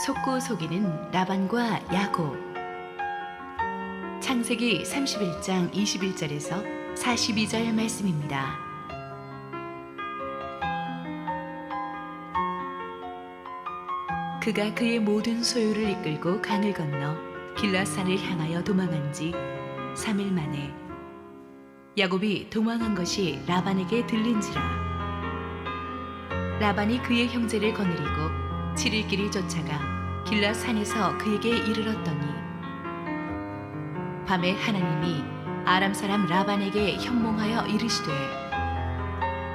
속고 속이는 라반과 야곱. 창세기 31장 21절에서 42절 말씀입니다. 그가 그의 모든 소유를 이끌고 강을 건너 길라산을 향하여 도망한 지 3일 만에 야곱이 도망한 것이 라반에게 들린지라. 라반이 그의 형제를 거느리고 7일 길이 쫓아가 길라산에서 그에게 이르렀더니 밤에 하나님이 아람 사람 라반에게 현몽하여 이르시되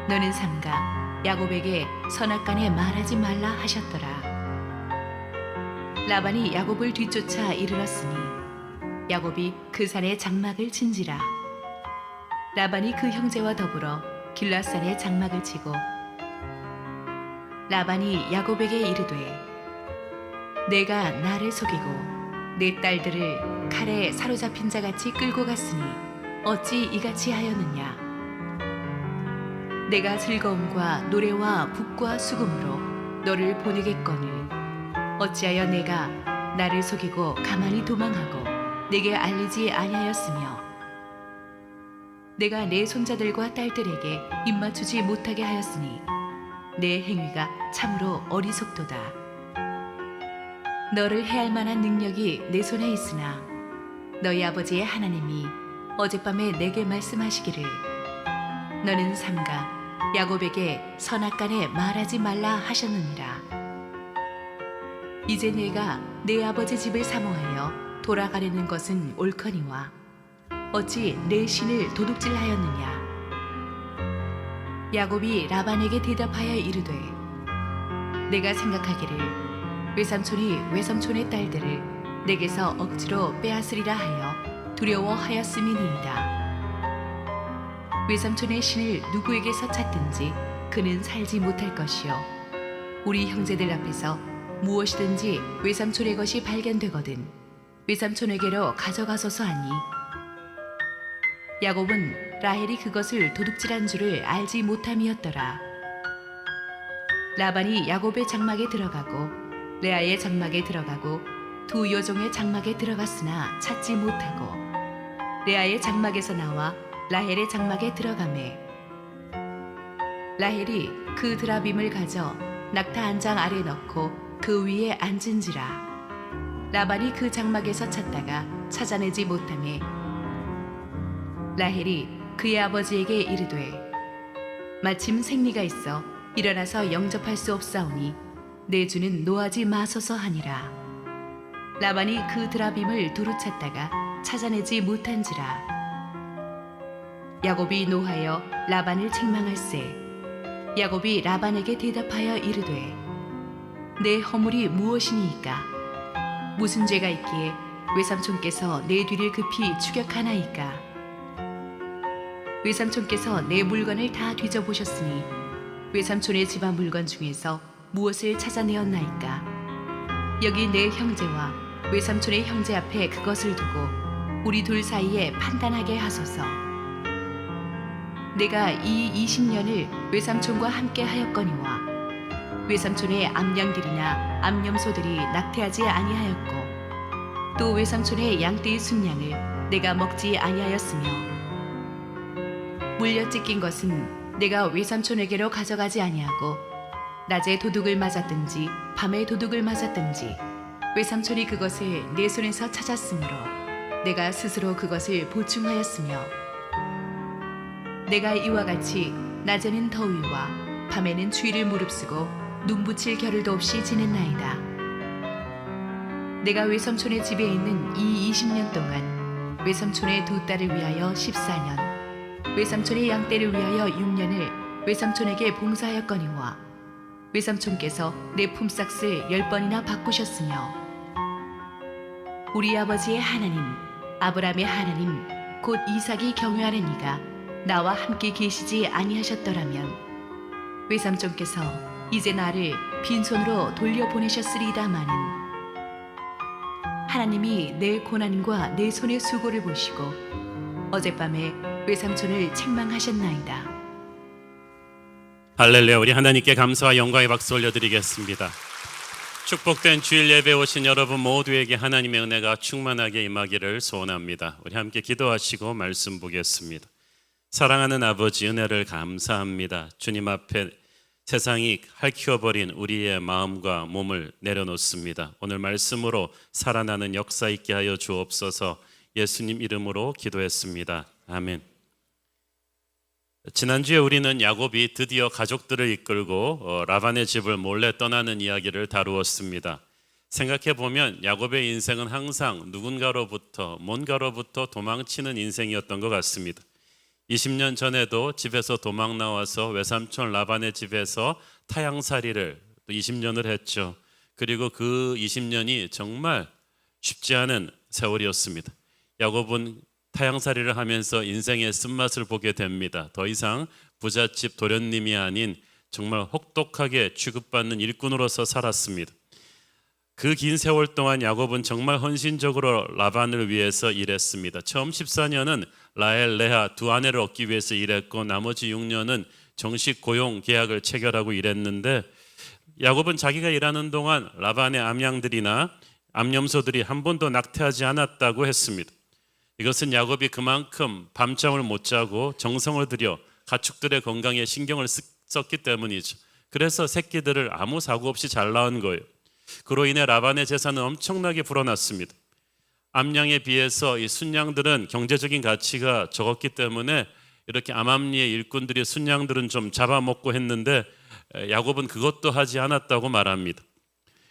너는 삼가 야곱에게 선악간에 말하지 말라 하셨더라. 라반이 야곱을 뒤쫓아 이르렀으니 야곱이 그 산에 장막을 친지라. 라반이 그 형제와 더불어 길라산에 장막을 치고 라반이 야곱에게 이르되 내가 나를 속이고 내 딸들을 칼에 사로잡힌 자같이 끌고 갔으니 어찌 이같이 하였느냐. 내가 즐거움과 노래와 북과 수금으로 너를 보내겠거늘 어찌하여 내가 나를 속이고 가만히 도망하고 내게 알리지 아니하였으며 내가 내 손자들과 딸들에게 입맞추지 못하게 하였으니 내 행위가 참으로 어리석도다. 너를 해할 만한 능력이 내 손에 있으나 너희 아버지의 하나님이 어젯밤에 내게 말씀하시기를 너는 삼가 야곱에게 선악간에 말하지 말라 하셨느니라. 이제 내가 내 아버지 집을 사모하여 돌아가려는 것은 옳거니와 어찌 내 신을 도둑질하였느냐. 야곱이 라반에게 대답하여 이르되 내가 생각하기를 외삼촌이 외삼촌의 딸들을 내게서 억지로 빼앗으리라 하여 두려워하였음이니이다. 외삼촌의 신을 누구에게서 찾든지 그는 살지 못할 것이요 우리 형제들 앞에서 무엇이든지 외삼촌의 것이 발견되거든 외삼촌에게로 가져가소서 하니 야곱은 라헬이 그것을 도둑질한 줄을 알지 못함이었더라. 라반이 야곱의 장막에 들어가고 레아의 장막에 들어가고 두 여종의 장막에 들어갔으나 찾지 못하고 레아의 장막에서 나와 라헬의 장막에 들어가매 라헬이 그 드라빔을 가져 낙타 한 장 아래 넣고 그 위에 앉은지라. 라반이 그 장막에서 찾다가 찾아내지 못하매 라헬이 그의 아버지에게 이르되 마침 생리가 있어 일어나서 영접할 수 없사오니 내 주는 노하지 마소서 하니라. 라반이 그 드라빔을 두루 찾다가 찾아내지 못한지라. 야곱이 노하여 라반을 책망할세. 야곱이 라반에게 대답하여 이르되 내 허물이 무엇이니이까? 무슨 죄가 있기에 외삼촌께서 내 뒤를 급히 추격하나이까? 외삼촌께서 내 물건을 다 뒤져보셨으니 외삼촌의 집안 물건 중에서 무엇을 찾아내었나이까? 여기 내 형제와 외삼촌의 형제 앞에 그것을 두고 우리 둘 사이에 판단하게 하소서. 내가 이 20년을 외삼촌과 함께 하였거니와 외삼촌의 암양들이나 암염소들이 낙태하지 아니하였고 또 외삼촌의 양떼의 순양을 내가 먹지 아니하였으며 물려 찢긴 것은 내가 외삼촌에게로 가져가지 아니하고 낮에 도둑을 맞았든지 밤에 도둑을 맞았든지 외삼촌이 그것을 내 손에서 찾았으므로 내가 스스로 그것을 보충하였으며 내가 이와 같이 낮에는 더위와 밤에는 추위를 무릅쓰고 눈 붙일 겨를도 없이 지냈나이다. 내가 외삼촌의 집에 있는 이 20년 동안 외삼촌의 두 딸을 위하여 14년 외삼촌의 양떼를 위하여 6년을 외삼촌에게 봉사하였거니와 외삼촌께서 내 품삯을 10번이나 바꾸셨으며 우리 아버지의 하나님 아브라함의 하나님 곧 이삭이 경유하려니가 나와 함께 계시지 아니하셨더라면 외삼촌께서 이제 나를 빈손으로 돌려보내셨으리다마는 하나님이 내 고난과 내 손의 수고를 보시고 어젯밤에 외삼촌을 책망하셨나이다. 할렐루야. 우리 하나님께 감사와 영광의 박수 올려드리겠습니다. 축복된 주일 예배 오신 여러분 모두에게 하나님의 은혜가 충만하게 임하기를 소원합니다. 우리 함께 기도하시고 말씀 보겠습니다. 사랑하는 아버지, 은혜를 감사합니다. 주님 앞에 세상이 핥혀버린 우리의 마음과 몸을 내려놓습니다. 오늘 말씀으로 살아나는 역사 있게 하여 주옵소서. 예수님 이름으로 기도했습니다. 아멘. 지난주에 우리는 야곱이 드디어 가족들을 이끌고 라반의 집을 몰래 떠나는 이야기를 다루었습니다. 생각해보면 야곱의 인생은 항상 누군가로부터 뭔가로부터 도망치는 인생이었던 것 같습니다. 20년 전에도 집에서 도망 나와서 외삼촌 라반의 집에서 타향살이를 또 20년을 했죠. 그리고 그 20년이 정말 쉽지 않은 세월이었습니다. 야곱은 타향살이를 하면서 인생의 쓴맛을 보게 됩니다. 더 이상 부잣집 도련님이 아닌 정말 혹독하게 취급받는 일꾼으로서 살았습니다. 그 긴 세월 동안 야곱은 정말 헌신적으로 라반을 위해서 일했습니다. 처음 14년은 라헬, 레아 두 아내를 얻기 위해서 일했고 나머지 6년은 정식 고용 계약을 체결하고 일했는데 야곱은 자기가 일하는 동안 라반의 암양들이나 암염소들이 한 번도 낙태하지 않았다고 했습니다. 이것은 야곱이 그만큼 밤잠을 못 자고 정성을 들여 가축들의 건강에 신경을 썼기 때문이죠. 그래서 새끼들을 아무 사고 없이 잘 낳은 거예요. 그로 인해 라반의 재산은 엄청나게 불어났습니다. 암양에 비해서 이 순양들은 경제적인 가치가 적었기 때문에 이렇게 암암리의 일꾼들이 순양들은 좀 잡아먹고 했는데 야곱은 그것도 하지 않았다고 말합니다.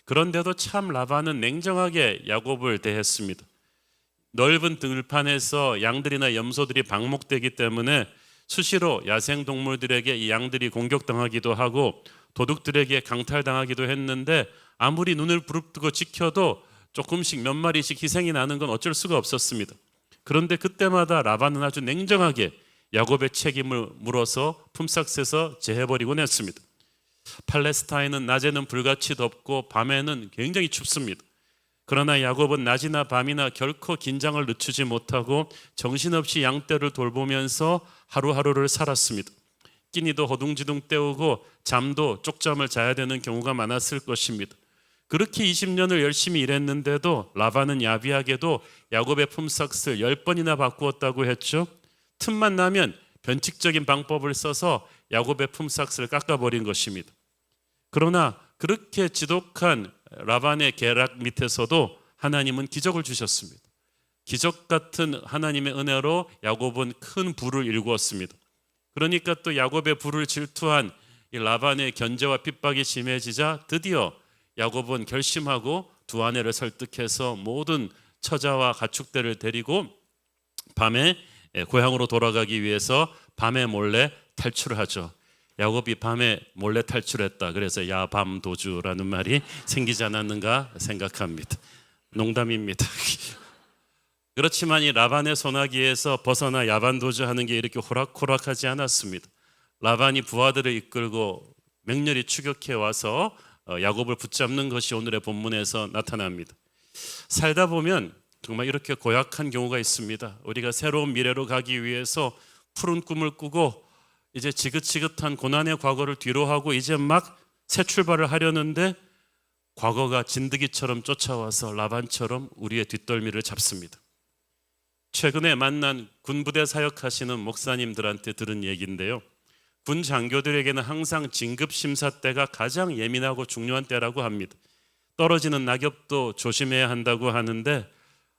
그런데도 참 라반은 냉정하게 야곱을 대했습니다. 넓은 들판에서 양들이나 염소들이 방목되기 때문에 수시로 야생동물들에게 이 양들이 공격당하기도 하고 도둑들에게 강탈당하기도 했는데 아무리 눈을 부릅뜨고 지켜도 조금씩 몇 마리씩 희생이 나는 건 어쩔 수가 없었습니다. 그런데 그때마다 라반은 아주 냉정하게 야곱의 책임을 물어서 품삯에서 제해버리곤 했습니다. 팔레스타인은 낮에는 불같이 덥고 밤에는 굉장히 춥습니다. 그러나 야곱은 낮이나 밤이나 결코 긴장을 늦추지 못하고 정신없이 양떼를 돌보면서 하루하루를 살았습니다. 끼니도 허둥지둥 때우고 잠도 쪽잠을 자야 되는 경우가 많았을 것입니다. 그렇게 20년을 열심히 일했는데도 라반은 야비하게도 야곱의 품삯을 10번이나 바꾸었다고 했죠. 틈만 나면 변칙적인 방법을 써서 야곱의 품삯을 깎아버린 것입니다. 그러나 그렇게 지독한 라반의 계략 밑에서도 하나님은 기적을 주셨습니다. 기적 같은 하나님의 은혜로 야곱은 큰 부를 일구었습니다. 그러니까 또 야곱의 부를 질투한 이 라반의 견제와 핍박이 심해지자 드디어 야곱은 결심하고 두 아내를 설득해서 모든 처자와 가축들을 데리고 밤에 고향으로 돌아가기 위해서 밤에 몰래 탈출을 하죠. 야곱이 밤에 몰래 탈출했다. 그래서 야밤도주라는 말이 생기지 않았는가 생각합니다. 농담입니다. 그렇지만 이 라반의 소나기에서 벗어나 야반도주하는 게 이렇게 호락호락하지 않았습니다. 라반이 부하들을 이끌고 맹렬히 추격해 와서 야곱을 붙잡는 것이 오늘의 본문에서 나타납니다. 살다 보면 정말 이렇게 고약한 경우가 있습니다. 우리가 새로운 미래로 가기 위해서 푸른 꿈을 꾸고 이제 지긋지긋한 고난의 과거를 뒤로하고 이제 막 새 출발을 하려는데 과거가 진드기처럼 쫓아와서 라반처럼 우리의 뒷덜미를 잡습니다. 최근에 만난 군부대 사역하시는 목사님들한테 들은 얘기인데요. 군 장교들에게는 항상 진급 심사 때가 가장 예민하고 중요한 때라고 합니다. 떨어지는 낙엽도 조심해야 한다고 하는데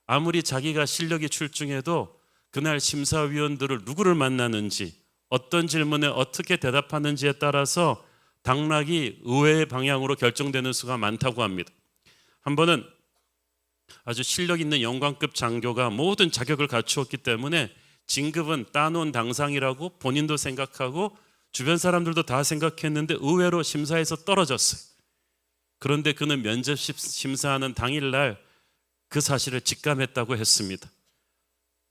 아무리 자기가 실력이 출중해도 그날 심사위원들을 누구를 만나는지 어떤 질문에 어떻게 대답하는지에 따라서 당락이 의외의 방향으로 결정되는 수가 많다고 합니다. 한 번은 아주 실력 있는 영광급 장교가 모든 자격을 갖추었기 때문에 진급은 따놓은 당상이라고 본인도 생각하고 주변 사람들도 다 생각했는데 의외로 심사에서 떨어졌어요. 그런데 그는 면접 심사하는 당일날 그 사실을 직감했다고 했습니다.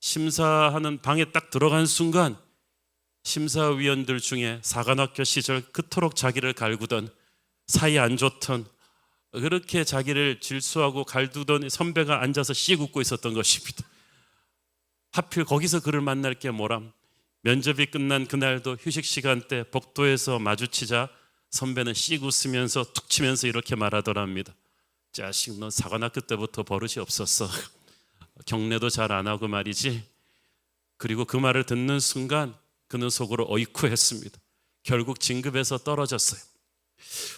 심사하는 방에 딱 들어간 순간 심사위원들 중에 사관학교 시절 그토록 자기를 갈구던 사이 안 좋던 그렇게 자기를 질수하고 갈두던 선배가 앉아서 씩 웃고 있었던 것입니다. 하필 거기서 그를 만날 게 뭐람. 면접이 끝난 그날도 휴식 시간 때 복도에서 마주치자 선배는 씩 웃으면서 툭 치면서 이렇게 말하더랍니다. 자식 너 사관학교 때부터 버릇이 없었어. 경례도 잘 안 하고 말이지. 그리고 그 말을 듣는 순간 그는 속으로 어이쿠했습니다. 결국 진급에서 떨어졌어요.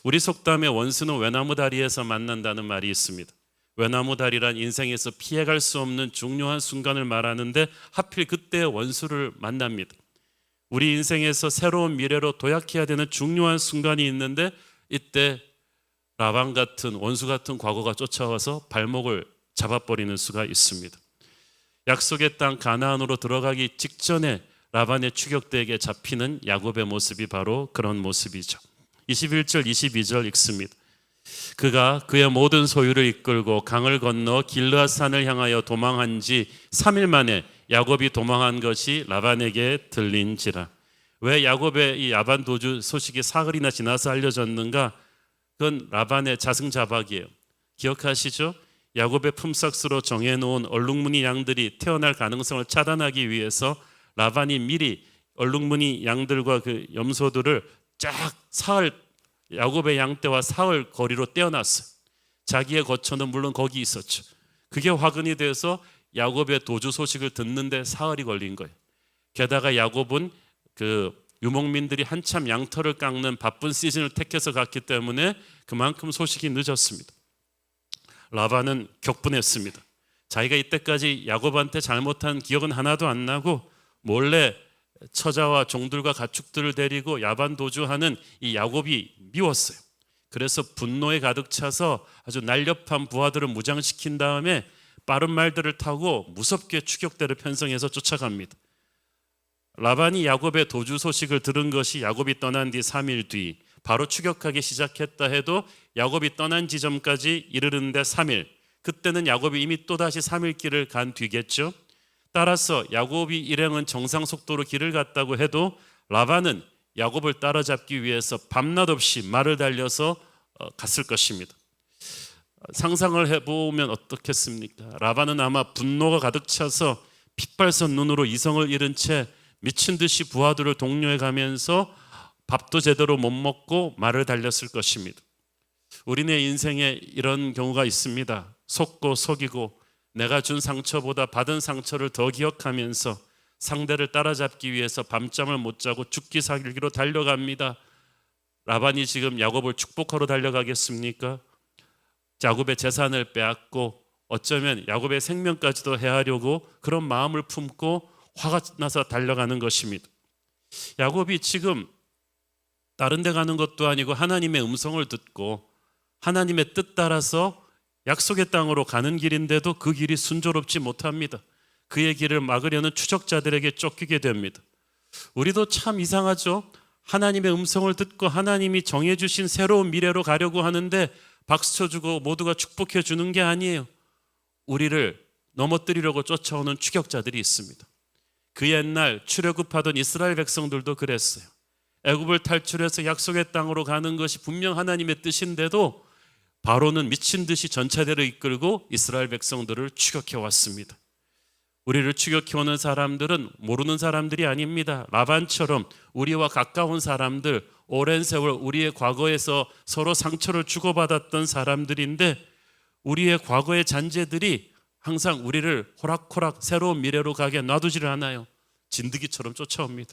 우리 속담에 원수는 외나무 다리에서 만난다는 말이 있습니다. 외나무 다리란 인생에서 피해갈 수 없는 중요한 순간을 말하는데 하필 그때 원수를 만납니다. 우리 인생에서 새로운 미래로 도약해야 되는 중요한 순간이 있는데 이때 라반 같은 원수 같은 과거가 쫓아와서 발목을 잡아버리는 수가 있습니다. 약속의 땅 가나안으로 들어가기 직전에 라반의 추격대에게 잡히는 야곱의 모습이 바로 그런 모습이죠. 21절 22절 읽습니다. 그가 그의 모든 소유를 이끌고 강을 건너 길르앗산을 향하여 도망한 지 3일 만에 야곱이 도망한 것이 라반에게 들린지라. 왜 야곱의 이 야반 도주 소식이 사흘이나 지나서 알려졌는가? 그건 라반의 자승자박이에요. 기억하시죠? 야곱의 품삯으로 정해놓은 얼룩무늬 양들이 태어날 가능성을 차단하기 위해서 라반이 미리 얼룩무늬 양들과 그 염소들을 쫙 사흘, 야곱의 양떼와 사흘 거리로 떼어놨어요. 자기의 거처는 물론 거기 있었죠. 그게 화근이 돼서 야곱의 도주 소식을 듣는데 사흘이 걸린 거예요. 게다가 야곱은 그 유목민들이 한참 양털을 깎는 바쁜 시즌을 택해서 갔기 때문에 그만큼 소식이 늦었습니다. 라반은 격분했습니다. 자기가 이때까지 야곱한테 잘못한 기억은 하나도 안 나고 몰래 처자와 종들과 가축들을 데리고 야반 도주하는 이 야곱이 미웠어요. 그래서 분노에 가득 차서 아주 날렵한 부하들을 무장시킨 다음에 빠른 말들을 타고 무섭게 추격대를 편성해서 쫓아갑니다. 라반이 야곱의 도주 소식을 들은 것이 야곱이 떠난 뒤 3일 뒤 바로 추격하기 시작했다 해도 야곱이 떠난 지점까지 이르는데 3일, 그때는 야곱이 이미 또다시 3일 길을 간 뒤겠죠. 따라서 야곱이 일행은 정상 속도로 길을 갔다고 해도 라반은 야곱을 따라잡기 위해서 밤낮 없이 말을 달려서 갔을 것입니다. 상상을 해보면 어떻겠습니까? 라반은 아마 분노가 가득 차서 핏발선 눈으로 이성을 잃은 채 미친 듯이 부하들을 독려해 가면서 밥도 제대로 못 먹고 말을 달렸을 것입니다. 우리네 인생에 이런 경우가 있습니다. 속고 속이고 내가 준 상처보다 받은 상처를 더 기억하면서 상대를 따라잡기 위해서 밤잠을 못 자고 죽기 살기로 달려갑니다. 라반이 지금 야곱을 축복하러 달려가겠습니까? 야곱의 재산을 빼앗고 어쩌면 야곱의 생명까지도 해하려고 그런 마음을 품고 화가 나서 달려가는 것입니다. 야곱이 지금 다른 데 가는 것도 아니고 하나님의 음성을 듣고 하나님의 뜻 따라서 약속의 땅으로 가는 길인데도 그 길이 순조롭지 못합니다. 그의 길을 막으려는 추적자들에게 쫓기게 됩니다. 우리도 참 이상하죠. 하나님의 음성을 듣고 하나님이 정해주신 새로운 미래로 가려고 하는데 박수 쳐주고 모두가 축복해 주는 게 아니에요. 우리를 넘어뜨리려고 쫓아오는 추격자들이 있습니다. 그 옛날 출애굽하던 이스라엘 백성들도 그랬어요. 애굽을 탈출해서 약속의 땅으로 가는 것이 분명 하나님의 뜻인데도 바로는 미친 듯이 전차대를 이끌고 이스라엘 백성들을 추격해 왔습니다. 우리를 추격해 오는 사람들은 모르는 사람들이 아닙니다. 라반처럼 우리와 가까운 사람들, 오랜 세월 우리의 과거에서 서로 상처를 주고받았던 사람들인데 우리의 과거의 잔재들이 항상 우리를 호락호락 새로운 미래로 가게 놔두지를 않아요. 진드기처럼 쫓아옵니다.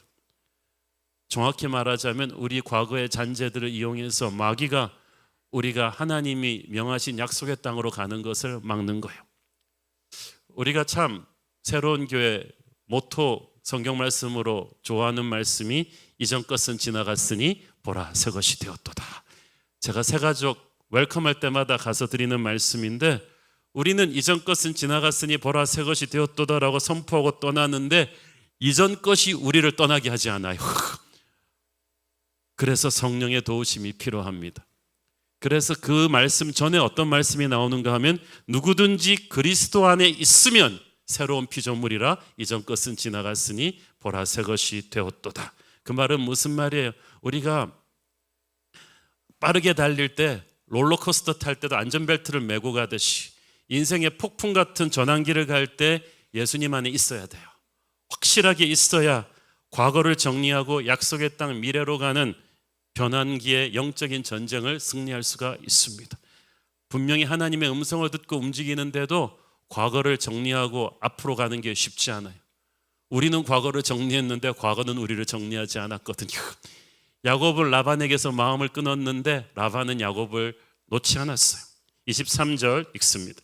정확히 말하자면 우리 과거의 잔재들을 이용해서 마귀가 우리가 하나님이 명하신 약속의 땅으로 가는 것을 막는 거예요. 우리가 참 새로운 교회 모토 성경 말씀으로 좋아하는 말씀이 이전 것은 지나갔으니 보라 새 것이 되었도다. 제가 새가족 웰컴할 때마다 가서 드리는 말씀인데 우리는 이전 것은 지나갔으니 보라 새 것이 되었도다라고 선포하고 떠나는데 이전 것이 우리를 떠나게 하지 않아요. 그래서 성령의 도우심이 필요합니다. 그래서 그 말씀 전에 어떤 말씀이 나오는가 하면 누구든지 그리스도 안에 있으면 새로운 피조물이라 이전 것은 지나갔으니 보라 새 것이 되었도다. 그 말은 무슨 말이에요? 우리가 빠르게 달릴 때 롤러코스터 탈 때도 안전벨트를 메고 가듯이 인생의 폭풍 같은 전환기를 갈 때 예수님 안에 있어야 돼요. 확실하게 있어야 과거를 정리하고 약속의 땅 미래로 가는 변환기의 영적인 전쟁을 승리할 수가 있습니다. 분명히 하나님의 음성을 듣고 움직이는데도 과거를 정리하고 앞으로 가는 게 쉽지 않아요. 우리는 과거를 정리했는데 과거는 우리를 정리하지 않았거든요. 야곱은 라반에게서 마음을 끊었는데 라반은 야곱을 놓지 않았어요. 23절 읽습니다.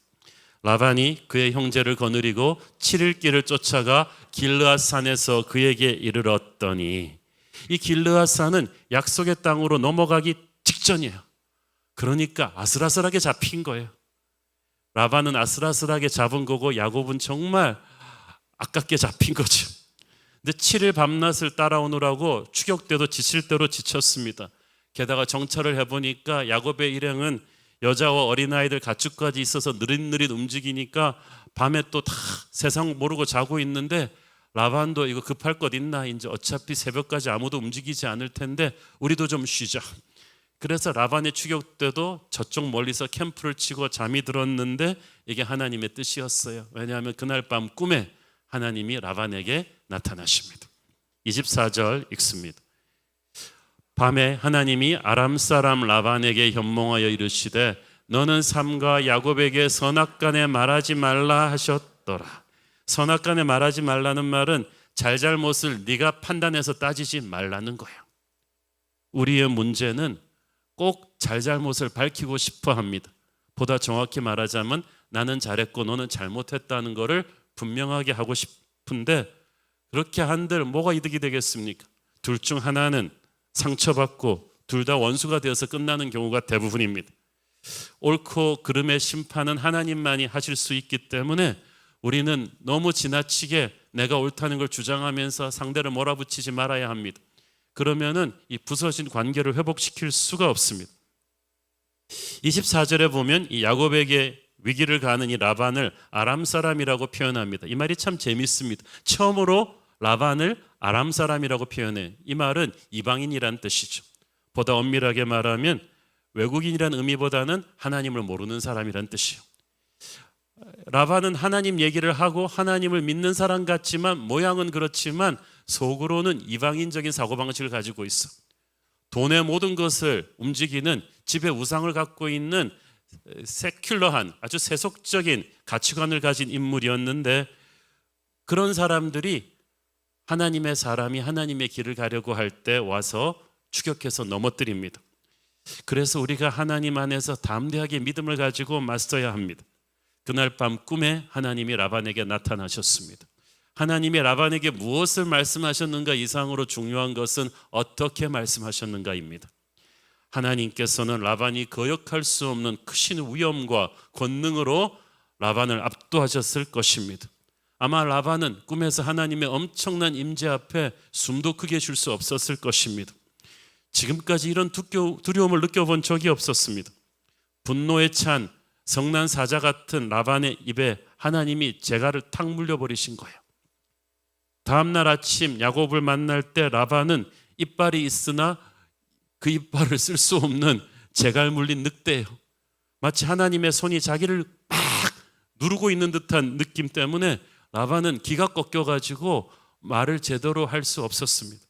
라반이 그의 형제를 거느리고 7일 길을 쫓아가 길르앗 산에서 그에게 이르렀더니, 이 길르앗 산은 약속의 땅으로 넘어가기 직전이에요. 그러니까 아슬아슬하게 잡힌 거예요. 라반은 아슬아슬하게 잡은 거고 야곱은 정말 아깝게 잡힌 거죠. 근데 7일 밤낮을 따라오느라고 추격대도 지칠 대로 지쳤습니다. 게다가 정찰을 해보니까 야곱의 일행은 여자와 어린아이들 가축까지 있어서 느릿느릿 움직이니까 밤에 또 다 세상 모르고 자고 있는데 라반도 이거 급할 것 있나? 이제 어차피 새벽까지 아무도 움직이지 않을 텐데 우리도 좀 쉬자. 그래서 라반의 추격 때도 저쪽 멀리서 캠프를 치고 잠이 들었는데 이게 하나님의 뜻이었어요. 왜냐하면 그날 밤 꿈에 하나님이 라반에게 나타나십니다. 24절 읽습니다. 밤에 하나님이 아람 사람 라반에게 현몽하여 이르시되 너는 삼가 야곱에게 선악간에 말하지 말라 하셨더라. 선악간에 말하지 말라는 말은 잘잘못을 네가 판단해서 따지지 말라는 거예요. 우리의 문제는 꼭 잘잘못을 밝히고 싶어 합니다. 보다 정확히 말하자면 나는 잘했고 너는 잘못했다는 것을 분명하게 하고 싶은데 그렇게 한들 뭐가 이득이 되겠습니까? 둘 중 하나는 상처받고 둘 다 원수가 되어서 끝나는 경우가 대부분입니다. 옳고 그름의 심판은 하나님만이 하실 수 있기 때문에 우리는 너무 지나치게 내가 옳다는 걸 주장하면서 상대를 몰아붙이지 말아야 합니다. 그러면은 이 부서진 관계를 회복시킬 수가 없습니다. 24절에 보면 이 야곱에게 위기를 가하는 이 라반을 아람 사람이라고 표현합니다. 이 말이 참 재밌습니다. 처음으로 라반을 아람 사람이라고 표현해. 이 말은 이방인이란 뜻이죠. 보다 엄밀하게 말하면 외국인이란 의미보다는 하나님을 모르는 사람이란 뜻이에요. 라반은 하나님 얘기를 하고 하나님을 믿는 사람 같지만 모양은 그렇지만 속으로는 이방인적인 사고방식을 가지고 있어. 돈의 모든 것을 움직이는 집에 우상을 갖고 있는 세큘러한 아주 세속적인 가치관을 가진 인물이었는데 그런 사람들이 하나님의 사람이 하나님의 길을 가려고 할 때 와서 추격해서 넘어뜨립니다. 그래서 우리가 하나님 안에서 담대하게 믿음을 가지고 맞서야 합니다. 그날 밤 꿈에 하나님이 라반에게 나타나셨습니다. 하나님이 라반에게 무엇을 말씀하셨는가 이상으로 중요한 것은 어떻게 말씀하셨는가입니다. 하나님께서는 라반이 거역할 수 없는 크신 위엄과 권능으로 라반을 압도하셨을 것입니다. 아마 라반은 꿈에서 하나님의 엄청난 임재 앞에 숨도 크게 쉴 수 없었을 것입니다. 지금까지 이런 두려움을 느껴본 적이 없었습니다. 분노에 찬 성난 사자 같은 라반의 입에 하나님이 재갈을 탁 물려버리신 거예요. 다음날 아침 야곱을 만날 때 라반은 이빨이 있으나 그 이빨을 쓸 수 없는 재갈 물린 늑대예요. 마치 하나님의 손이 자기를 막 누르고 있는 듯한 느낌 때문에 라반은 기가 꺾여가지고 말을 제대로 할 수 없었습니다.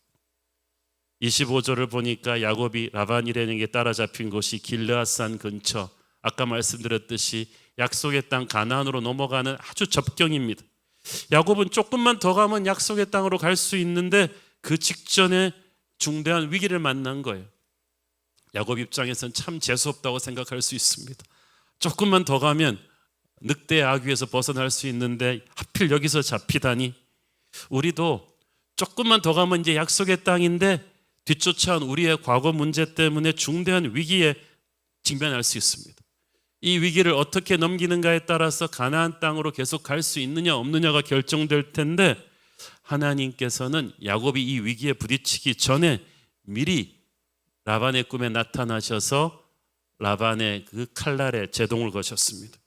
25절을 보니까 야곱이 라반 일행에게 따라잡힌 곳이 길르앗산 근처, 아까 말씀드렸듯이 약속의 땅 가나안으로 넘어가는 아주 접경입니다. 야곱은 조금만 더 가면 약속의 땅으로 갈 수 있는데 그 직전에 중대한 위기를 만난 거예요. 야곱 입장에서는 참 재수없다고 생각할 수 있습니다. 조금만 더 가면 늑대의 악위에서 벗어날 수 있는데 하필 여기서 잡히다니. 우리도 조금만 더 가면 이제 약속의 땅인데 뒤쫓아온 우리의 과거 문제 때문에 중대한 위기에 직면할 수 있습니다. 이 위기를 어떻게 넘기는가에 따라서 가나안 땅으로 계속 갈 수 있느냐 없느냐가 결정될 텐데 하나님께서는 야곱이 이 위기에 부딪히기 전에 미리 라반의 꿈에 나타나셔서 라반의 그 칼날에 제동을 거셨습니다.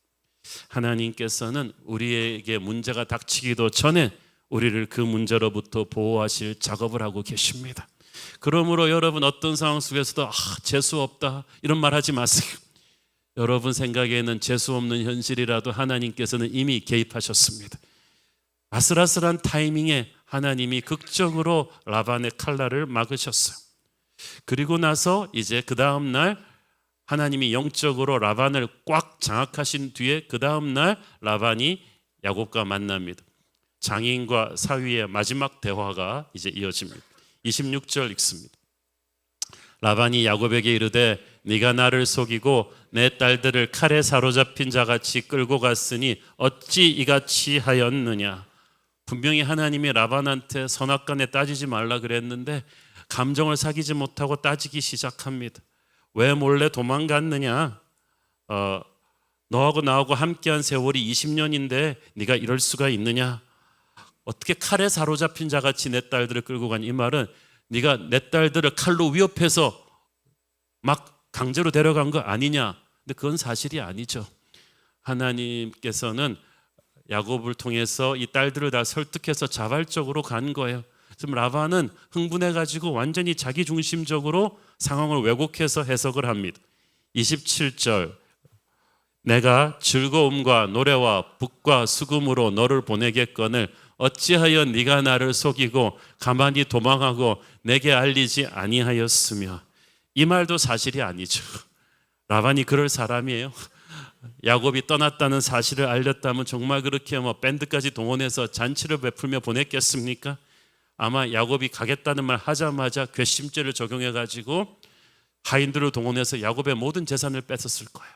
하나님께서는 우리에게 문제가 닥치기도 전에 우리를 그 문제로부터 보호하실 작업을 하고 계십니다. 그러므로 여러분 어떤 상황 속에서도 재수 없다 이런 말 하지 마세요. 여러분 생각에는 재수 없는 현실이라도 하나님께서는 이미 개입하셨습니다. 아슬아슬한 타이밍에 하나님이 극적으로 라반의 칼날을 막으셨어요. 그리고 나서 이제 그 다음 날 하나님이 영적으로 라반을 꽉 장악하신 뒤에 그 다음 날 라반이 야곱과 만납니다. 장인과 사위의 마지막 대화가 이제 이어집니다. 26절 읽습니다. 라반이 야곱에게 이르되 네가 나를 속이고 내 딸들을 칼에 사로잡힌 자같이 끌고 갔으니 어찌 이같이 하였느냐. 분명히 하나님이 라반한테 선악간에 따지지 말라 그랬는데 감정을 사귀지 못하고 따지기 시작합니다. 왜 몰래 도망갔느냐? 너하고 나하고 함께한 세월이 20년인데 네가 이럴 수가 있느냐? 어떻게 칼에 사로잡힌 자같이 내 딸들을 끌고 간? 이 말은 네가 내 딸들을 칼로 위협해서 막 강제로 데려간 거 아니냐? 근데 그건 사실이 아니죠. 하나님께서는 야곱을 통해서 이 딸들을 다 설득해서 자발적으로 간 거예요. 지금 라반은 흥분해가지고 완전히 자기중심적으로 상황을 왜곡해서 해석을 합니다. 27절 내가 즐거움과 노래와 북과 수금으로 너를 보내겠거늘 어찌하여 네가 나를 속이고 가만히 도망하고 내게 알리지 아니하였으며. 이 말도 사실이 아니죠. 라반이 그럴 사람이에요. 야곱이 떠났다는 사실을 알렸다면 정말 그렇게 밴드까지 동원해서 잔치를 베풀며 보냈겠습니까? 아마 야곱이 가겠다는 말 하자마자 괘씸죄를 적용해가지고 하인들을 동원해서 야곱의 모든 재산을 뺏었을 거예요.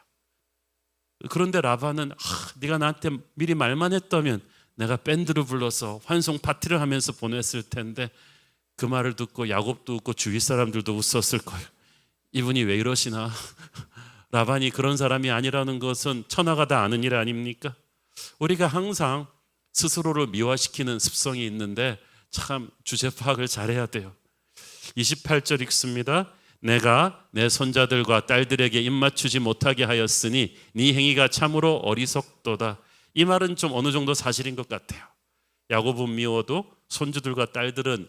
그런데 라반은 네가 나한테 미리 말만 했다면 내가 밴드를 불러서 환송 파티를 하면서 보냈을 텐데. 그 말을 듣고 야곱도 웃고 주위 사람들도 웃었을 거예요. 이분이 왜 이러시나. 라반이 그런 사람이 아니라는 것은 천하가 다 아는 일 아닙니까? 우리가 항상 스스로를 미화시키는 습성이 있는데 참 주제 파악을 잘해야 돼요. 28절 읽습니다. 내가 내 손자들과 딸들에게 입맞추지 못하게 하였으니 네 행위가 참으로 어리석도다. 이 말은 좀 어느 정도 사실인 것 같아요. 야곱은 미워도 손주들과 딸들은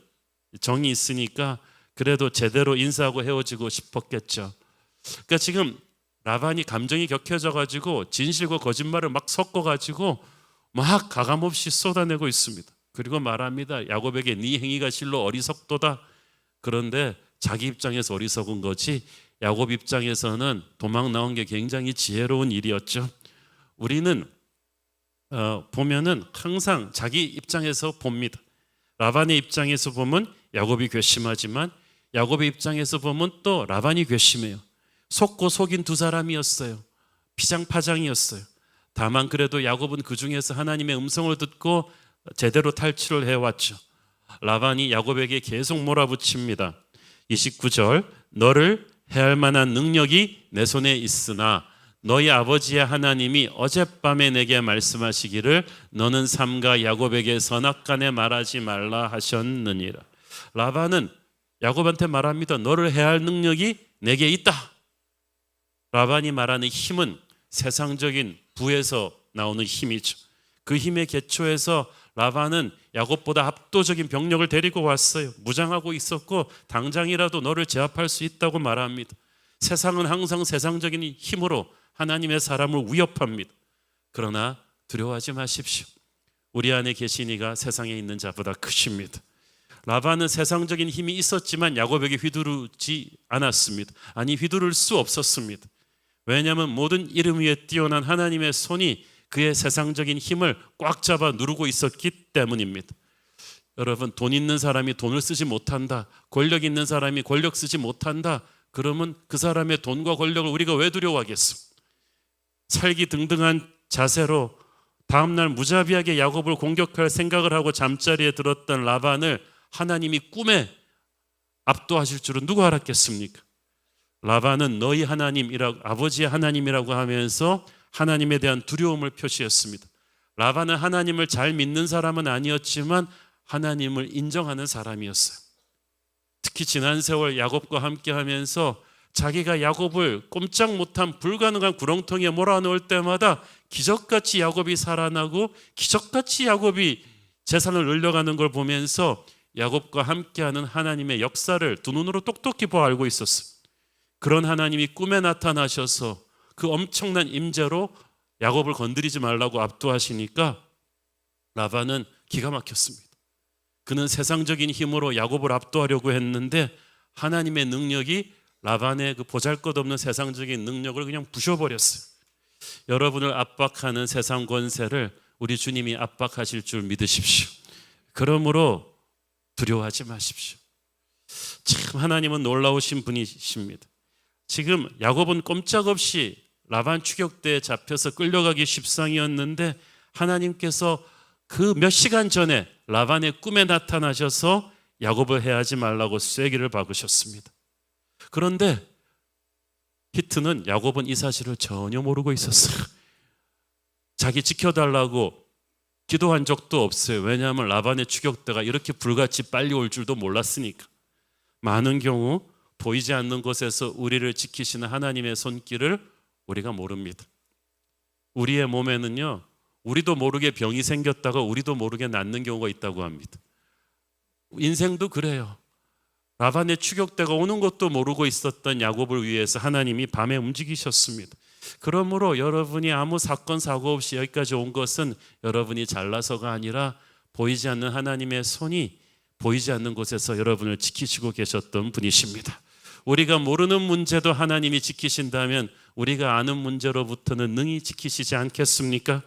정이 있으니까 그래도 제대로 인사하고 헤어지고 싶었겠죠. 그러니까 지금 라반이 감정이 격해져가지고 진실과 거짓말을 막 섞어가지고 막 가감없이 쏟아내고 있습니다. 그리고 말합니다. 야곱에게 네 행위가 실로 어리석도다. 그런데 자기 입장에서 어리석은 거지 야곱 입장에서는 도망 나온 게 굉장히 지혜로운 일이었죠. 우리는 보면은 항상 자기 입장에서 봅니다. 라반의 입장에서 보면 야곱이 괘씸하지만 야곱의 입장에서 보면 또 라반이 괘씸해요. 속고 속인 두 사람이었어요. 피장파장이었어요. 다만 그래도 야곱은 그 중에서 하나님의 음성을 듣고 제대로 탈출을 해왔죠. 라반이 야곱에게 계속 몰아붙입니다. 29절 너를 해할 만한 능력이 내 손에 있으나 너희 아버지의 하나님이 어젯밤에 내게 말씀하시기를 너는 삼가 야곱에게 선악간에 말하지 말라 하셨느니라. 라반은 야곱한테 말합니다. 너를 해할 능력이 내게 있다. 라반이 말하는 힘은 세상적인 부에서 나오는 힘이죠. 그 힘의 기초에서 라반은 야곱보다 압도적인 병력을 데리고 왔어요. 무장하고 있었고 당장이라도 너를 제압할 수 있다고 말합니다. 세상은 항상 세상적인 힘으로 하나님의 사람을 위협합니다. 그러나 두려워하지 마십시오. 우리 안에 계신 이가 세상에 있는 자보다 크십니다. 라반은 세상적인 힘이 있었지만 야곱에게 휘두르지 않았습니다. 아니 휘두를 수 없었습니다. 왜냐하면 모든 이름 위에 뛰어난 하나님의 손이 그의 세상적인 힘을 꽉 잡아 누르고 있었기 때문입니다. 여러분, 돈 있는 사람이 돈을 쓰지 못한다, 권력 있는 사람이 권력 쓰지 못한다, 그러면 그 사람의 돈과 권력을 우리가 왜 두려워하겠습니까? 살기 등등한 자세로 다음날 무자비하게 야곱을 공격할 생각을 하고 잠자리에 들었던 라반을 하나님이 꿈에 압도하실 줄은 누가 알았겠습니까? 라반은 너희 하나님이라고, 아버지의 하나님이라고 하면서 하나님에 대한 두려움을 표시했습니다. 라반은 하나님을 잘 믿는 사람은 아니었지만 하나님을 인정하는 사람이었어요. 특히 지난 세월 야곱과 함께 하면서 자기가 야곱을 꼼짝 못한 불가능한 구렁텅이에 몰아넣을 때마다 기적같이 야곱이 살아나고 기적같이 야곱이 재산을 늘려가는 걸 보면서 야곱과 함께하는 하나님의 역사를 두 눈으로 똑똑히 보아 알고 있었어요. 그런 하나님이 꿈에 나타나셔서 그 엄청난 임재로 야곱을 건드리지 말라고 압도하시니까 라반은 기가 막혔습니다. 그는 세상적인 힘으로 야곱을 압도하려고 했는데 하나님의 능력이 라반의 그 보잘것없는 세상적인 능력을 그냥 부셔버렸어요. 여러분을 압박하는 세상 권세를 우리 주님이 압박하실 줄 믿으십시오. 그러므로 두려워하지 마십시오. 참 하나님은 놀라우신 분이십니다. 지금 야곱은 꼼짝없이 라반 추격대에 잡혀서 끌려가기 십상이었는데 하나님께서 그 몇 시간 전에 라반의 꿈에 나타나셔서 야곱을 해하지 말라고 쐐기를 박으셨습니다. 그런데 히트는 야곱은 이 사실을 전혀 모르고 있었어요. 자기 지켜달라고 기도한 적도 없어요. 왜냐하면 라반의 추격대가 이렇게 불같이 빨리 올 줄도 몰랐으니까. 많은 경우 보이지 않는 곳에서 우리를 지키시는 하나님의 손길을 우리가 모릅니다. 우리의 몸에는요, 우리도 모르게 병이 생겼다가 우리도 모르게 낫는 경우가 있다고 합니다. 인생도 그래요. 라반의 추격대가 오는 것도 모르고 있었던 야곱을 위해서 하나님이 밤에 움직이셨습니다. 그러므로 여러분이 아무 사건 사고 없이 여기까지 온 것은 여러분이 잘나서가 아니라 보이지 않는 하나님의 손이 보이지 않는 곳에서 여러분을 지키시고 계셨던 분이십니다. 우리가 모르는 문제도 하나님이 지키신다면 우리가 아는 문제로부터는 능히 지키시지 않겠습니까?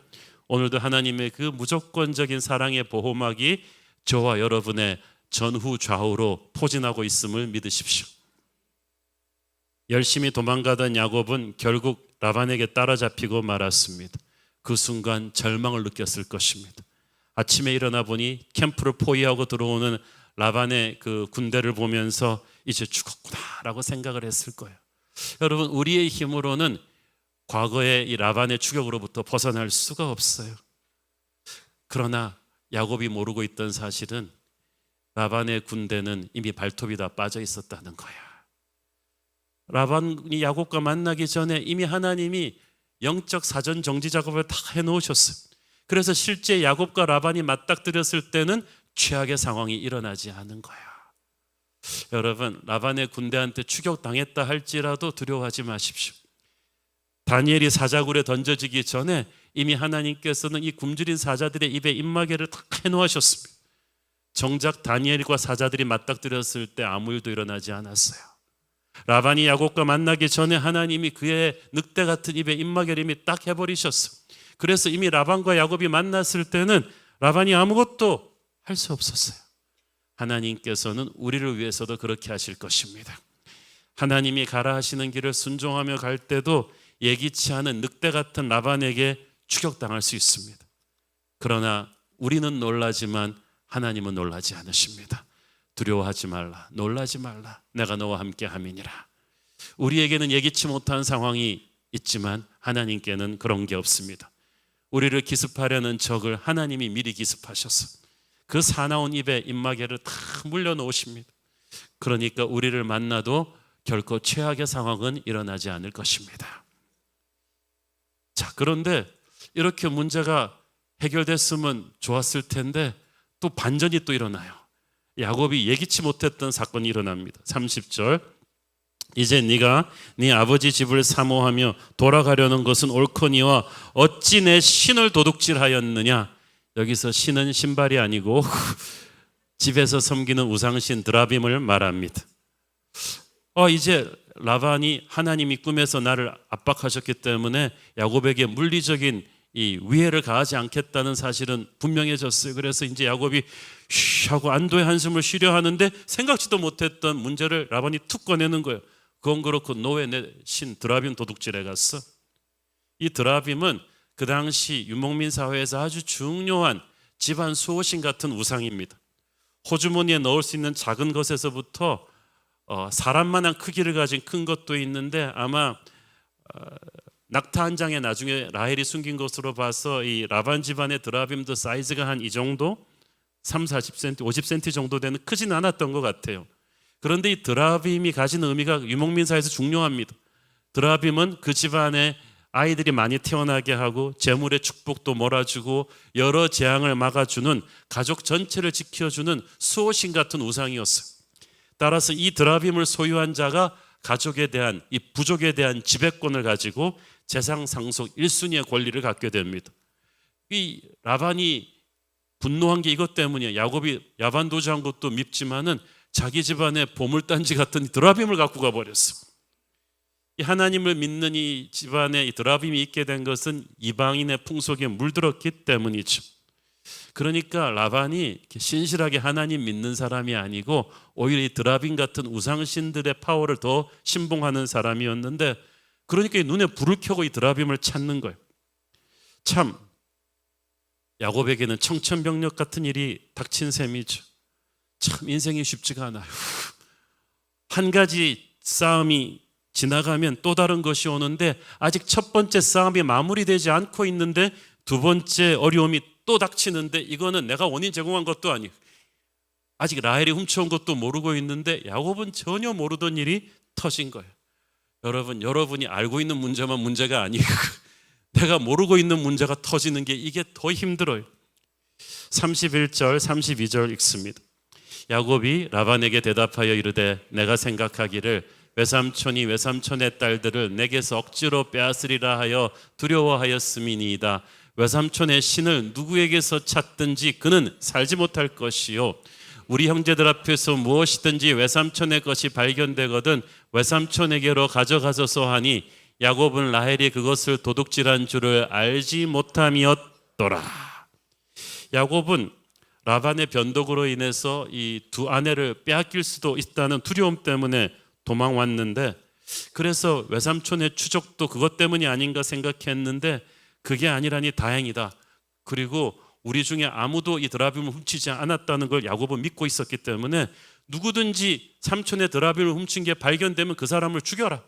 오늘도 하나님의 그 무조건적인 사랑의 보호막이 저와 여러분의 전후 좌우로 포진하고 있음을 믿으십시오. 열심히 도망가던 야곱은 결국 라반에게 따라잡히고 말았습니다. 그 순간 절망을 느꼈을 것입니다. 아침에 일어나 보니 캠프를 포위하고 들어오는 라반의 그 군대를 보면서 이제 죽었구나라고 생각을 했을 거예요. 여러분, 우리의 힘으로는 과거의 이 라반의 추격으로부터 벗어날 수가 없어요. 그러나 야곱이 모르고 있던 사실은 라반의 군대는 이미 발톱이 다 빠져 있었다는 거야. 라반이 야곱과 만나기 전에 이미 하나님이 영적 사전 정지 작업을 다 해놓으셨어요. 그래서 실제 야곱과 라반이 맞닥뜨렸을 때는 최악의 상황이 일어나지 않은 거야. 여러분, 라반의 군대한테 추격당했다 할지라도 두려워하지 마십시오. 다니엘이 사자굴에 던져지기 전에 이미 하나님께서는 이 굶주린 사자들의 입에 입마개를 다 해놓으셨습니다. 정작 다니엘과 사자들이 맞닥뜨렸을 때 아무 일도 일어나지 않았어요. 라반이 야곱과 만나기 전에 하나님이 그의 늑대 같은 입에 입마개를 이미 딱 해버리셨어. 그래서 이미 라반과 야곱이 만났을 때는 라반이 아무것도 할 수 없었어요. 하나님께서는 우리를 위해서도 그렇게 하실 것입니다. 하나님이 가라 하시는 길을 순종하며 갈 때도 예기치 않은 늑대 같은 라반에게 추격당할 수 있습니다. 그러나 우리는 놀라지만 하나님은 놀라지 않으십니다. 두려워하지 말라, 놀라지 말라, 내가 너와 함께 함이니라. 우리에게는 예기치 못한 상황이 있지만 하나님께는 그런 게 없습니다. 우리를 기습하려는 적을 하나님이 미리 기습하셔서 그 사나운 입에 입마개를 다 물려놓으십니다. 그러니까 우리를 만나도 결코 최악의 상황은 일어나지 않을 것입니다. 자, 그런데 이렇게 문제가 해결됐으면 좋았을 텐데 또 반전이 또 일어나요. 야곱이 예기치 못했던 사건이 일어납니다. 30절, 이제 네가 네 아버지 집을 사모하며 돌아가려는 것은 옳거니와 어찌 내 신을 도둑질하였느냐. 여기서 신은 신발이 아니고 집에서 섬기는 우상신 드라빔을 말합니다. 이제 라반이 하나님이 꿈에서 나를 압박하셨기 때문에 야곱에게 물리적인 이 위해를 가하지 않겠다는 사실은 분명해졌어요. 그래서 이제 야곱이 쉬 하고 안도의 한숨을 쉬려 하는데 생각지도 못했던 문제를 라반이 툭 꺼내는 거예요. 그건 그렇고 너 왜 내 신 드라빔 도둑질해 갔어? 이 드라빔은 그 당시 유목민 사회에서 아주 중요한 집안 수호신 같은 우상입니다. 호주머니에 넣을 수 있는 작은 것에서부터 사람만한 크기를 가진 큰 것도 있는데 아마 낙타 한 장에 나중에 라헬이 숨긴 것으로 봐서 이 라반 집안의 드라빔도 사이즈가 한 이 정도 3, 40cm, 50cm 정도 되는 크지는 않았던 것 같아요. 그런데 이 드라빔이 가진 의미가 유목민 사회에서 중요합니다. 드라빔은 그 집안에 아이들이 많이 태어나게 하고 재물의 축복도 몰아주고 여러 재앙을 막아주는 가족 전체를 지켜주는 수호신 같은 우상이었어요. 따라서 이 드라빔을 소유한 자가 가족에 대한 이 부족에 대한 지배권을 가지고 재상 상속 1순위의 권리를 갖게 됩니다. 이 라반이 분노한 게 이것 때문이에요. 야곱이 야반 도주한 것도 밉지만은 자기 집안에 보물단지 같은 드라빔을 갖고 가버렸어. 이 하나님을 믿는 이 집안에 이 드라빔이 있게 된 것은 이방인의 풍속에 물들었기 때문이죠. 그러니까 라반이 이렇게 신실하게 하나님 믿는 사람이 아니고 오히려 이 드라빔 같은 우상신들의 파워를 더 신봉하는 사람이었는데, 그러니까 이 눈에 불을 켜고 이 드라빔을 찾는 거예요. 참 야곱에게는 청천벽력 같은 일이 닥친 셈이죠. 참 인생이 쉽지가 않아요. 한 가지 싸움이 지나가면 또 다른 것이 오는데, 아직 첫 번째 싸움이 마무리되지 않고 있는데 두 번째 어려움이 또 닥치는데, 이거는 내가 원인 제공한 것도 아니고 아직 라헬이 훔쳐온 것도 모르고 있는데 야곱은 전혀 모르던 일이 터진 거예요. 여러분이 알고 있는 문제만 문제가 아니고 내가 모르고 있는 문제가 터지는 게 이게 더 힘들어요. 31절 32절 읽습니다. 야곱이 라반에게 대답하여 이르되 내가 생각하기를 외삼촌이 외삼촌의 딸들을 내게서 억지로 빼앗으리라 하여 두려워하였음이니이다. 외삼촌의 신을 누구에게서 찾든지 그는 살지 못할 것이요, 우리 형제들 앞에서 무엇이든지 외삼촌의 것이 발견되거든 외삼촌에게로 가져가소서 하니 야곱은 라헬이 그것을 도둑질한 줄을 알지 못함이었더라. 야곱은 라반의 변덕으로 인해서 이 두 아내를 빼앗길 수도 있다는 두려움 때문에 도망왔는데, 그래서 외삼촌의 추적도 그것 때문이 아닌가 생각했는데 그게 아니라니 다행이다. 그리고 우리 중에 아무도 이 드라빔을 훔치지 않았다는 걸 야곱은 믿고 있었기 때문에 누구든지 삼촌의 드라빔을 훔친 게 발견되면 그 사람을 죽여라.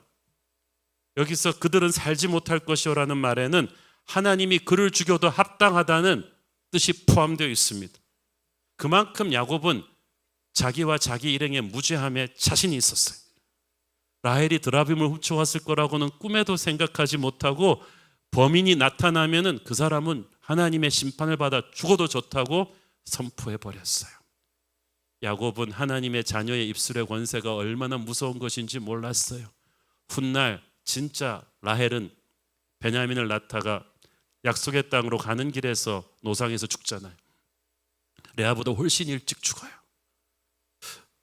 여기서 그들은 살지 못할 것이라는 말에는 하나님이 그를 죽여도 합당하다는 뜻이 포함되어 있습니다. 그만큼 야곱은 자기와 자기 일행의 무죄함에 자신이 있었어요. 라헬이 드라빔을 훔쳐왔을 거라고는 꿈에도 생각하지 못하고, 범인이 나타나면은 그 사람은 하나님의 심판을 받아 죽어도 좋다고 선포해 버렸어요. 야곱은 하나님의 자녀의 입술의 권세가 얼마나 무서운 것인지 몰랐어요. 훗날 진짜 라헬은 베냐민을 낳다가 약속의 땅으로 가는 길에서 노상에서 죽잖아요. 레아보다 훨씬 일찍 죽어요.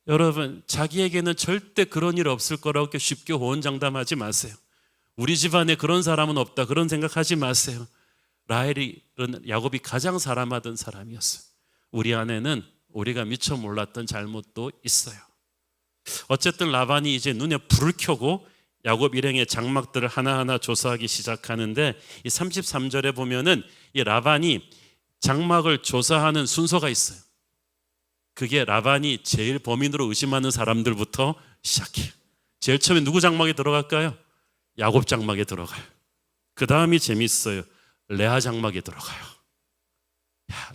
여러분, 자기에게는 절대 그런 일 없을 거라고 이렇게 쉽게 호언장담하지 마세요. 우리 집안에 그런 사람은 없다, 그런 생각하지 마세요. 라헬은 야곱이 가장 사랑하던 사람이었어요. 우리 안에는 우리가 미처 몰랐던 잘못도 있어요. 어쨌든 라반이 이제 눈에 불을 켜고 야곱 일행의 장막들을 하나하나 조사하기 시작하는데, 이 33절에 보면은 이 라반이 장막을 조사하는 순서가 있어요. 그게 라반이 제일 범인으로 의심하는 사람들부터 시작해요. 제일 처음에 누구 장막에 들어갈까요? 야곱 장막에 들어가요. 그 다음이 재밌어요. 레아 장막에 들어가요.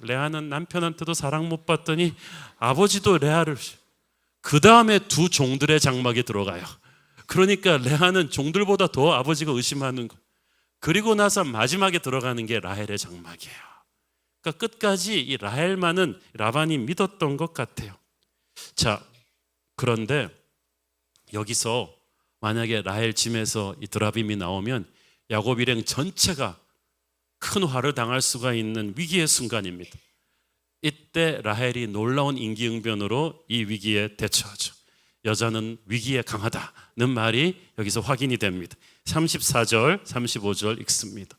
레아는 남편한테도 사랑 못 받더니 아버지도 레아를, 그 다음에 두 종들의 장막에 들어가요. 그러니까 레아는 종들보다 더 아버지가 의심하는 거. 그리고 나서 마지막에 들어가는 게 라헬의 장막이에요. 그러니까 끝까지 이 라헬만은 라반이 믿었던 것 같아요. 자, 그런데 여기서 만약에 라헬 짐에서 이 드라빔이 나오면 야곱 일행 전체가 큰 화를 당할 수가 있는 위기의 순간입니다. 이때 라헬이 놀라운 임기응변으로 이 위기에 대처하죠. 여자는 위기에 강하다는 말이 여기서 확인이 됩니다. 34절 35절 읽습니다.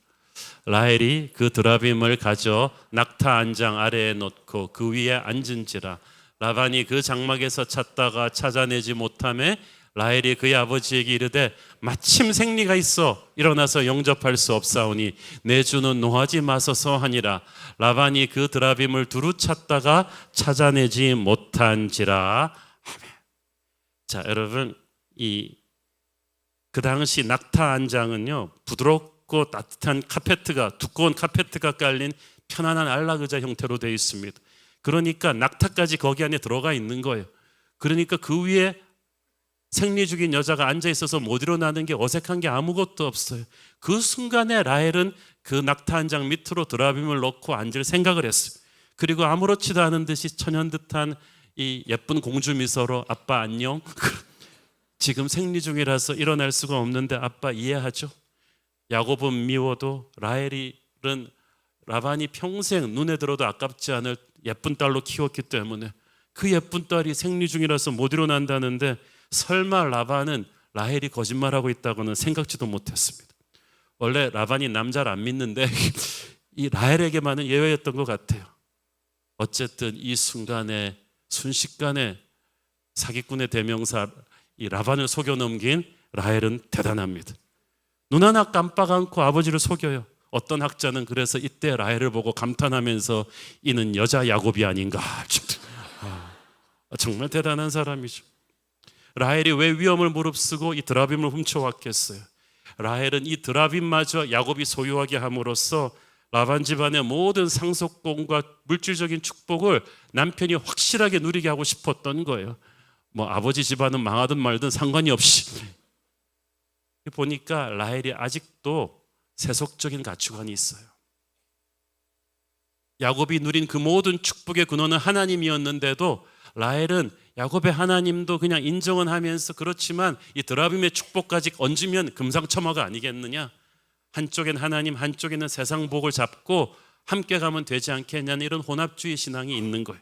라헬이 그 드라빔을 가져 낙타 안장 아래에 놓고 그 위에 앉은지라. 라반이 그 장막에서 찾다가 찾아내지 못하매 라헬이 그의 아버지에게 이르되 마침 생리가 있어 일어나서 영접할 수 없사오니 내 주는 노하지 마소서 하니라. 라반이 그 드라빔을 두루 찾다가 찾아내지 못한지라 하매. 자, 여러분, 그 당시 낙타 안장은요, 부드럽고 따뜻한 카페트가, 두꺼운 카페트가 깔린 편안한 안락의자 형태로 되어 있습니다. 그러니까 낙타까지 거기 안에 들어가 있는 거예요. 그러니까 그 위에 생리 중인 여자가 앉아 있어서 못 일어나는 게 어색한 게 아무것도 없어요. 그 순간에 라헬은 그 낙타 안장 밑으로 드라빔을 넣고 앉을 생각을 했어요. 그리고 아무렇지도 않은 듯이 천연듯한 이 예쁜 공주 미소로 아빠 안녕. 지금 생리 중이라서 일어날 수가 없는데 아빠 이해하죠? 야곱은 미워도 라헬은 라반이 평생 눈에 들어도 아깝지 않을 예쁜 딸로 키웠기 때문에 그 예쁜 딸이 생리 중이라서 못 일어난다는데 설마 라반은 라헬이 거짓말하고 있다고는 생각지도 못했습니다. 원래 라반이 남자를 안 믿는데 이 라헬에게만은 예외였던 것 같아요. 어쨌든 이 순간에 순식간에 사기꾼의 대명사 이 라반을 속여 넘긴 라헬은 대단합니다. 눈 하나 깜빡 않고 아버지를 속여요. 어떤 학자는 그래서 이때 라헬을 보고 감탄하면서 이는 여자 야곱이 아닌가. 정말 대단한 사람이죠. 라헬이 왜 위험을 무릅쓰고 이 드라빔을 훔쳐왔겠어요? 라헬은 이 드라빔마저 야곱이 소유하게 함으로써 라반 집안의 모든 상속권과 물질적인 축복을 남편이 확실하게 누리게 하고 싶었던 거예요. 뭐 아버지 집안은 망하든 말든 상관이 없이. 보니까 라헬이 아직도 세속적인 가치관이 있어요. 야곱이 누린 그 모든 축복의 근원은 하나님이었는데도 라헬은 야곱의 하나님도 그냥 인정은 하면서 그렇지만 이 드라빔의 축복까지 얹으면 금상첨화가 아니겠느냐. 한쪽엔 하나님, 한쪽에는 세상 복을 잡고 함께 가면 되지 않겠냐는 이런 혼합주의 신앙이 있는 거예요.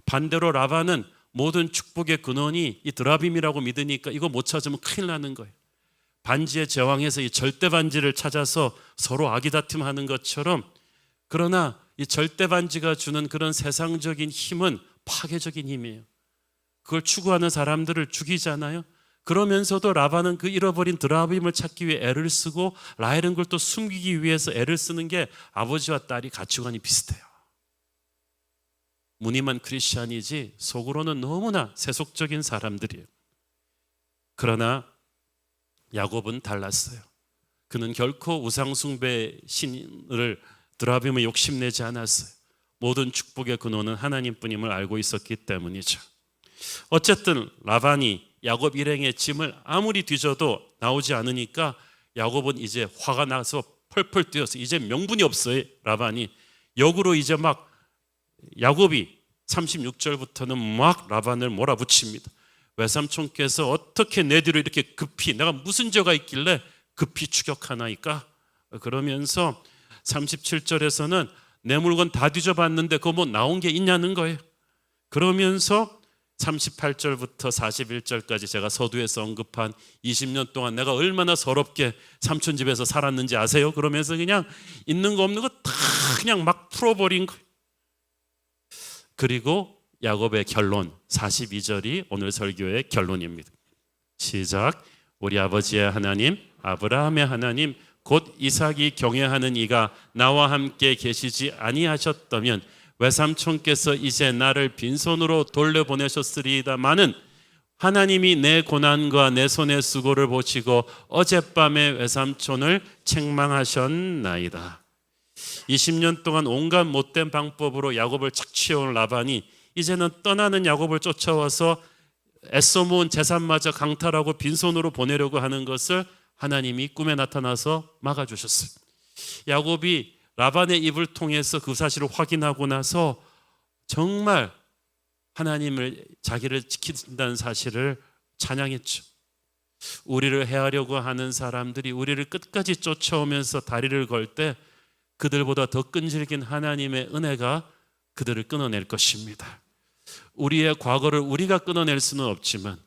반대로 라반은 모든 축복의 근원이 이 드라빔이라고 믿으니까 이거 못 찾으면 큰일 나는 거예요. 반지의 제왕에서 이 절대 반지를 찾아서 서로 아기다툼하는 것처럼, 그러나 이 절대 반지가 주는 그런 세상적인 힘은 파괴적인 힘이에요. 그걸 추구하는 사람들을 죽이잖아요. 그러면서도 라반은 그 잃어버린 드라빔을 찾기 위해 애를 쓰고 라헬은 그걸 또 숨기기 위해서 애를 쓰는 게 아버지와 딸이 가치관이 비슷해요. 무늬만 크리스찬이지 속으로는 너무나 세속적인 사람들이에요. 그러나 야곱은 달랐어요. 그는 결코 우상숭배 신을 드라빔에 욕심내지 않았어요. 모든 축복의 근원은 하나님뿐임을 알고 있었기 때문이죠. 어쨌든 라반이 야곱 일행의 짐을 아무리 뒤져도 나오지 않으니까 야곱은 이제 화가 나서 펄펄 뛰어서 이제 명분이 없어요. 라반이 역으로 이제 막 야곱이 36절부터는 막 라반을 몰아붙입니다. 외삼촌께서 어떻게 내 뒤로 이렇게 급히, 내가 무슨 죄가 있길래 급히 추격하나이까? 그러면서 37절에서는 내 물건 다 뒤져봤는데 그거 뭐 나온 게 있냐는 거예요. 그러면서 38절부터 41절까지 제가 서두에서 언급한 20년 동안 내가 얼마나 서럽게 삼촌 집에서 살았는지 아세요? 그러면서 그냥 있는 거 없는 거 다 그냥 막 풀어버린 거예요. 그리고 야곱의 결론 42절이 오늘 설교의 결론입니다. 시작. 우리 아버지의 하나님 아브라함의 하나님 곧 이삭이 경외하는 이가 나와 함께 계시지 아니하셨다면 외삼촌께서 이제 나를 빈손으로 돌려보내셨으리다마는 하나님이 내 고난과 내 손의 수고를 보시고 어젯밤에 외삼촌을 책망하셨나이다. 20년 동안 온갖 못된 방법으로 야곱을 착취해온 라반이 이제는 떠나는 야곱을 쫓아와서 애써 모은 재산마저 강탈하고 빈손으로 보내려고 하는 것을 하나님이 꿈에 나타나서 막아주셨어요. 야곱이 라반의 입을 통해서 그 사실을 확인하고 나서 정말 하나님을, 자기를 지킨다는 사실을 찬양했죠. 우리를 해하려고 하는 사람들이 우리를 끝까지 쫓아오면서 다리를 걸 때 그들보다 더 끈질긴 하나님의 은혜가 그들을 끊어낼 것입니다. 우리의 과거를 우리가 끊어낼 수는 없지만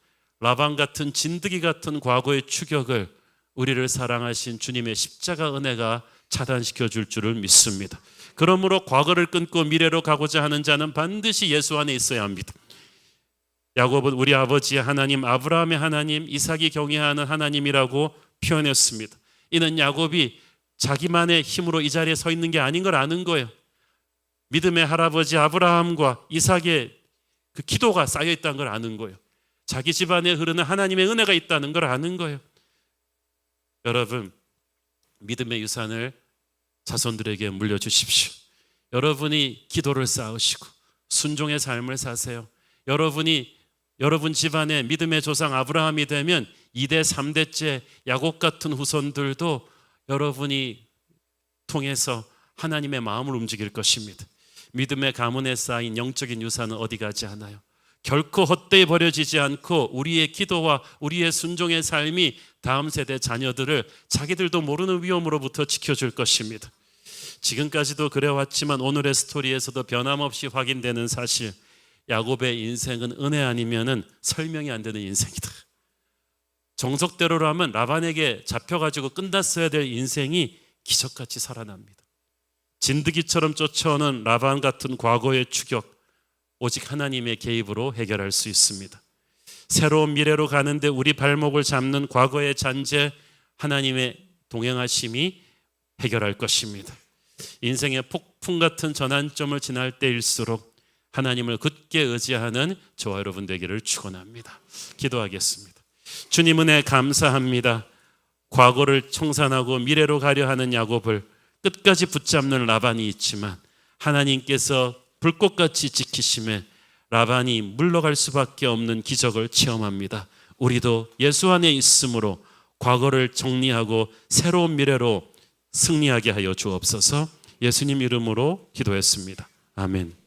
라반 같은 진드기 같은 과거의 추격을 우리를 사랑하신 주님의 십자가 은혜가 차단시켜 줄 줄을 믿습니다. 그러므로 과거를 끊고 미래로 가고자 하는 자는 반드시 예수 안에 있어야 합니다. 야곱은 우리 아버지의 하나님, 아브라함의 하나님, 이삭이 경외하는 하나님이라고 표현했습니다. 이는 야곱이 자기만의 힘으로 이 자리에 서 있는 게 아닌 걸 아는 거예요. 믿음의 할아버지 아브라함과 이삭의 그 기도가 쌓여 있다는 걸 아는 거예요. 자기 집안에 흐르는 하나님의 은혜가 있다는 걸 아는 거예요. 여러분, 믿음의 유산을 자손들에게 물려주십시오. 여러분이 기도를 쌓으시고 순종의 삶을 사세요. 여러분 집안의 믿음의 조상 아브라함이 되면 2대 3대째 야곱 같은 후손들도 여러분이 통해서 하나님의 마음을 움직일 것입니다. 믿음의 가문에 쌓인 영적인 유산은 어디 가지 않아요. 결코 헛되이 버려지지 않고 우리의 기도와 우리의 순종의 삶이 다음 세대 자녀들을 자기들도 모르는 위험으로부터 지켜줄 것입니다. 지금까지도 그래왔지만 오늘의 스토리에서도 변함없이 확인되는 사실, 야곱의 인생은 은혜 아니면은 설명이 안 되는 인생이다. 정석대로라면 라반에게 잡혀가지고 끝났어야 될 인생이 기적같이 살아납니다. 진드기처럼 쫓아오는 라반 같은 과거의 추격, 오직 하나님의 개입으로 해결할 수 있습니다. 새로운 미래로 가는데 우리 발목을 잡는 과거의 잔재, 하나님의 동행하심이 해결할 것입니다. 인생의 폭풍 같은 전환점을 지날 때일수록 하나님을 굳게 의지하는 저와 여러분 되기를 축원합니다. 기도하겠습니다. 주님 은혜 감사합니다. 과거를 청산하고 미래로 가려 하는 야곱을 끝까지 붙잡는 라반이 있지만 하나님께서 불꽃같이 지키심에 라반이 물러갈 수밖에 없는 기적을 체험합니다. 우리도 예수 안에 있음으로 과거를 정리하고 새로운 미래로 승리하게 하여 주옵소서. 예수님 이름으로 기도했습니다. 아멘.